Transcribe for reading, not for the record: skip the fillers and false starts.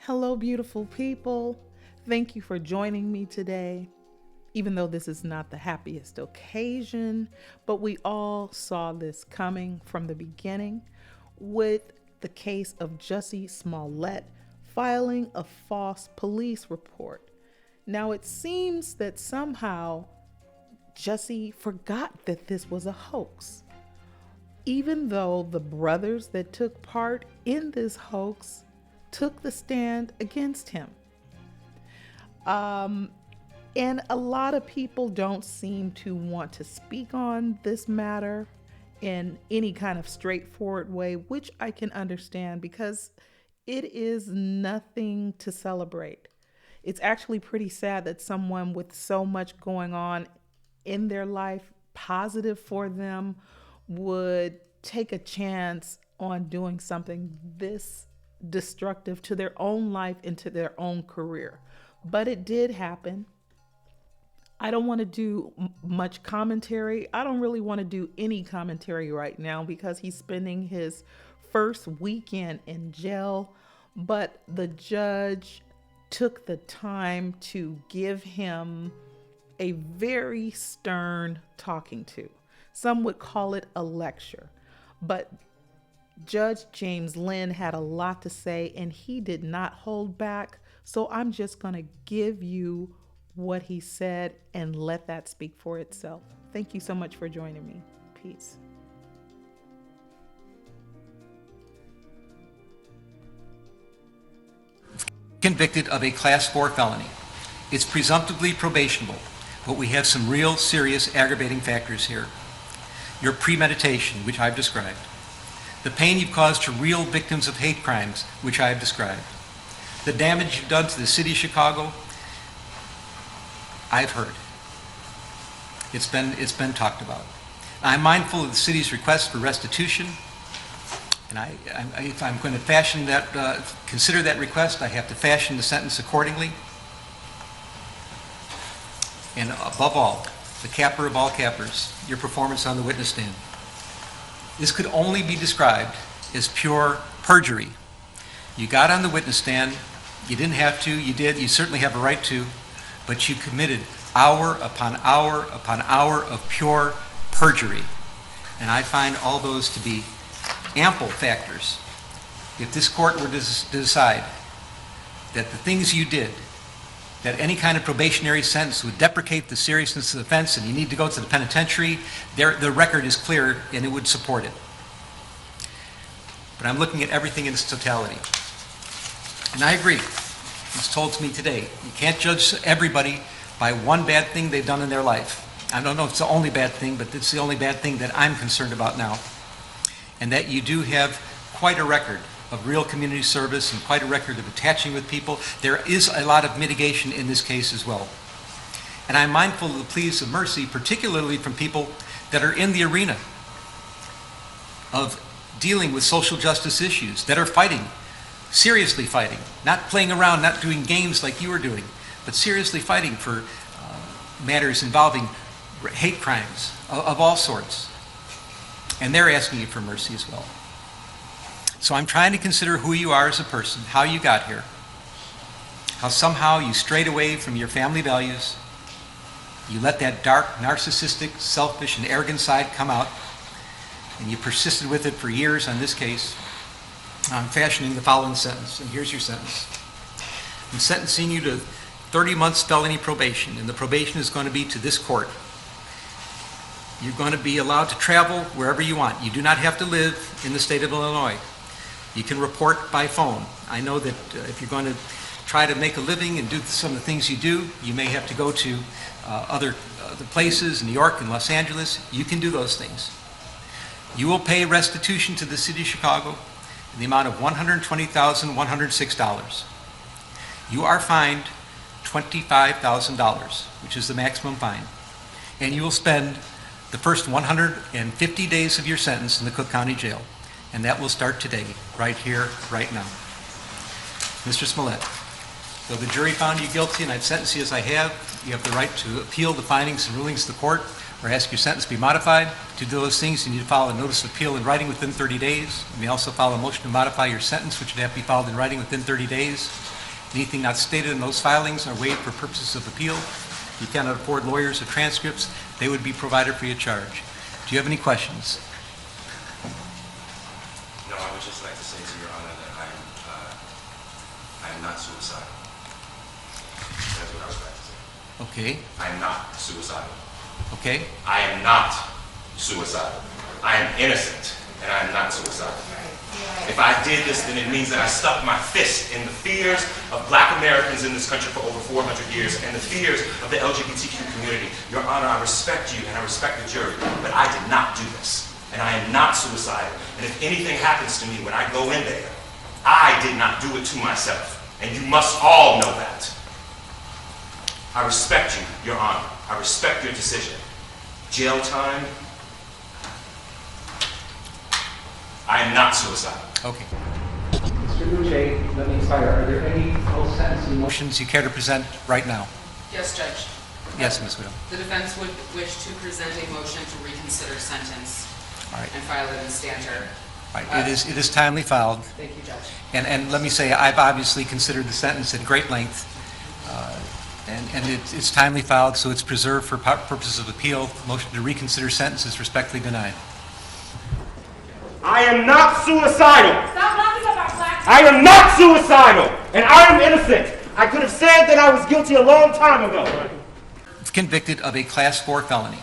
Hello, beautiful people. Thank you for joining me today. Even though this is not the happiest occasion, but we all saw this coming from the beginning with the case of Jussie Smollett filing a false police report. Now, it seems that somehow Jussie forgot that this was a hoax, even though the brothers that took part in this hoax took the stand against him. And a lot of people don't seem to want to speak on this matter in any kind of straightforward way, which I can understand because it is nothing to celebrate. It's actually pretty sad that someone with so much going on in their life, positive for them, would take a chance on doing something this destructive to their own life and to their own career. But it did happen. I don't want to do much commentary. I don't really want to do any commentary right now because he's spending his first weekend in jail. But the judge took the time to give him a very stern talking to. Some would call it a lecture. But Judge James Lynn had a lot to say and he did not hold back. So I'm just going to give you what he said and let that speak for itself. Thank you so much for joining me. Peace. Convicted of a Class 4 felony. It's presumptively probationable, but we have some real serious aggravating factors here. Your premeditation, which I've described. The pain you've caused to real victims of hate crimes, which I've described. The damage you've done to the city of Chicago, I've heard. It's been talked about. I'm mindful of the city's request for restitution, and if I'm going to fashion that, consider that request, I have to fashion the sentence accordingly. And above all, the capper of all cappers, your performance on the witness stand. This could only be described as pure perjury. You got on the witness stand, you didn't have to, you did, you certainly have a right to, but you committed hour upon hour upon hour of pure perjury. And I find all those to be ample factors. If this court were to decide that the things you did, that any kind of probationary sentence would deprecate the seriousness of the offense and you need to go to the penitentiary, the record is clear and it would support it. But I'm looking at everything in its totality. And I agree. It's told to me today, you can't judge everybody by one bad thing they've done in their life. I don't know if it's the only bad thing, but it's the only bad thing that I'm concerned about now. And that you do have quite a record of real community service and quite a record of attaching with people. There is a lot of mitigation in this case as well. And I'm mindful of the pleas of mercy, particularly from people that are in the arena of dealing with social justice issues, that are fighting, seriously fighting, not playing around, not doing games like you were doing, but seriously fighting for matters involving hate crimes of all sorts. And they're asking you for mercy as well. So I'm trying to consider who you are as a person, how you got here, how somehow you strayed away from your family values, you let that dark, narcissistic, selfish, and arrogant side come out, and you persisted with it for years on this case. I'm fashioning the following sentence, and here's your sentence. I'm sentencing you to 30 months felony probation, and the probation is going to be to this court. You're going to be allowed to travel wherever you want. You do not have to live in the state of Illinois. You can report by phone. I know that if you're going to try to make a living and do some of the things you do, you may have to go to other places, New York and Los Angeles. You can do those things. You will pay restitution to the city of Chicago in the amount of $120,106. You are fined $25,000, which is the maximum fine. And you will spend the first 150 days of your sentence in the Cook County Jail. And that will start today, right here, right now. Mr. Smollett, though the jury found you guilty and I've sentenced you as I have, you have the right to appeal the findings and rulings of the court or ask your sentence be modified. To do those things, you need to file a notice of appeal in writing within 30 days. You may also file a motion to modify your sentence, which would have to be filed in writing within 30 days. Anything not stated in those filings are waived for purposes of appeal. You cannot afford lawyers or transcripts. They would be provided free of charge. Do you have any questions? No, I would just like to say to Your Honor that I am not suicidal. That's what I would like to say. Okay. I am not suicidal. Okay. I am not suicidal. I am innocent, and I am not suicidal. If I did this, then it means that I stuck my fist in the fears of Black Americans in this country for over 400 years and the fears of the LGBTQ community. Your Honor, I respect you and I respect the jury, but I did not do this. And I am not suicidal. And if anything happens to me when I go in there, I did not do it to myself. And you must all know that. I respect you, Your Honor. I respect your decision. Jail time, I am not suicidal. Okay. Mr. Boucher, let me inquire, are there any post-sentencing Motions you care to present right now? Yes, Judge. Yes, Ms. Widow. The defense would wish to present a motion to reconsider sentence All right. and file it in stanter. All right. It is timely filed. Thank you, Judge. And let me say, I've obviously considered the sentence at great length, and it's timely filed, so it's preserved for purposes of appeal. Motion to reconsider sentence is respectfully denied. I am not suicidal. Stop laughing about Black. I am not suicidal, and I am innocent. I could have said that I was guilty a long time ago. Convicted of a Class 4 felony.